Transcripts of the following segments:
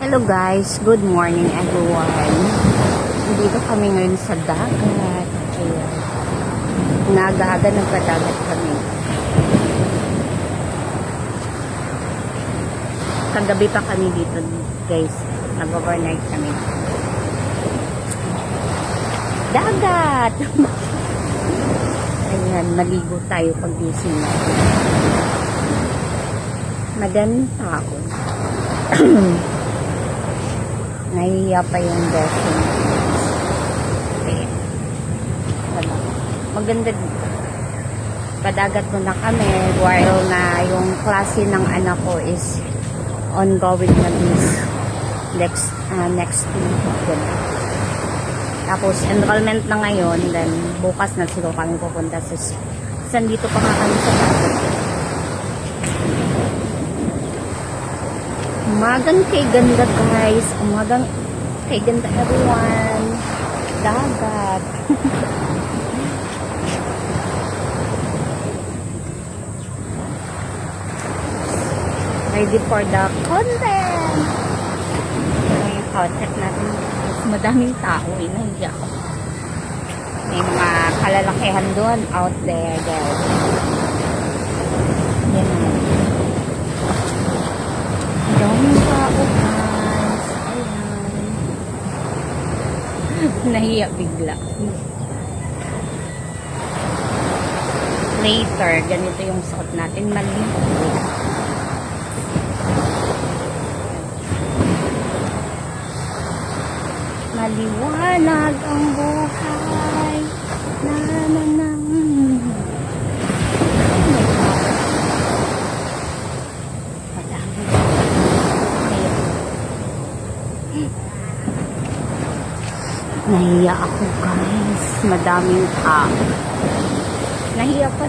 Hello guys, good morning everyone. Dito kami ngayon sa dagat. Ayan. Nag-aaga nagpadagat kami. Kagabi pa kami dito guys. Nag-overnight kami. Dagat! Ayan, maligo tayo pag gising natin. Madaming tao. Nahihiya pa yung dressing. Okay. Wala. Maganda dito. Padagat muna kami while na yung klase ng anak ko is ongoing na next week. Ganun. Tapos enrollment na ngayon, then bukas na siguro kami pupunta sa dito pa kami sa dagat. Umagang kay ganda guys. Umagang kay ganda everyone. Dagat. Ready for the content. Yung content natin. Madaming tao. Nahiya ako. May mga kalalakihan doon out there guys. Yan naman. Daming tao guys. Ayan. Nahiya bigla. Later, ganito yung suot natin. Maligo. Maliwanag ang buhay. Na na na. Nahiya ako guys. Madaming tao. Nahiya pa.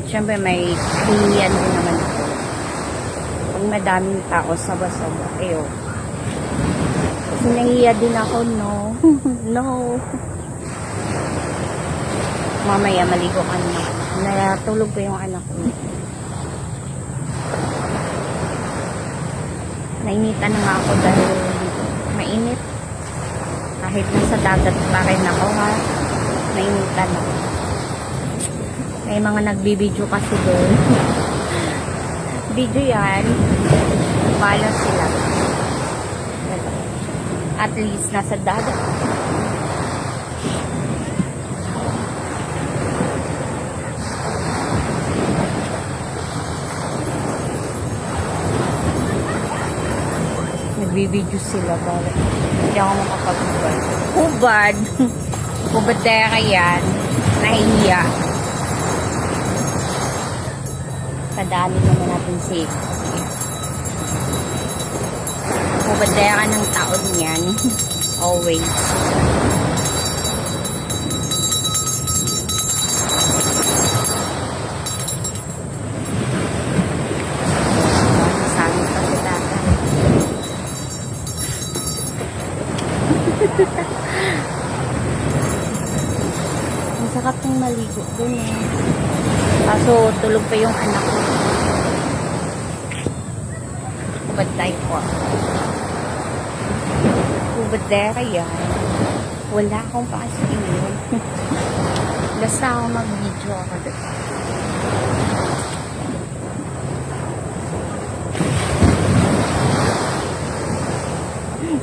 Siyempre may kahiyan din naman ako. Pag madaming tao, saba-saba. Ayo. Kasi nahiya din ako, no. No. Mamaya maligo ka na. Natulog pa yung anak ko. Nainitan na nga ako dahil mainit. Kahit nasa dagat pa rin ako ha, nainitan ako. May mga nagbibideo kasi doon. Video yan. Bala sila. At least nasa dagat. Nagbibideo sila. Bala. Hindi ako makapag-hubad. Hubad! Hubad daya yan. Nahihiya. Kadali naman natin safe. Hubad daya ka ng taon yan. Always. Masami pa sa dagat. Ang sakap ng maligo dun eh. Kaso tulog pa yung anak ko. Hubad tayo po. Hubad tayo kaya. Wala akong pakasingin. Basta ako mag-video ako doon.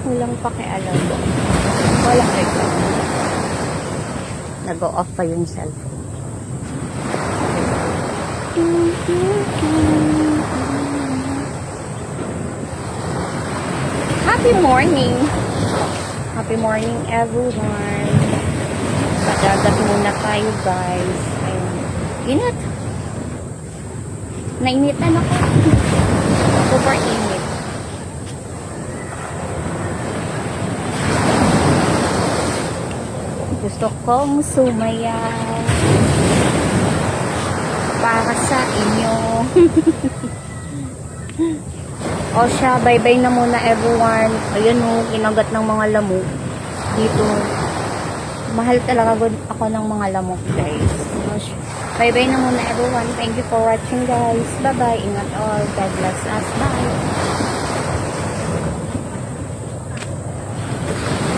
Walang pakialam. Walang record. Nag-o-off pa yung cellphone. Happy morning! Happy morning everyone! Padagat muna tayo guys. Ayun. Init! Nainitan ako. Super init. Gusto kong sumayaw para sa inyo. O siya, bye-bye na muna everyone. Ayan o, kinagat ng mga lamok. Dito. Mahal talaga ako ng mga lamok guys. Bye-bye na muna everyone. Thank you for watching guys. Bye-bye. Ingat all. God bless us. Bye.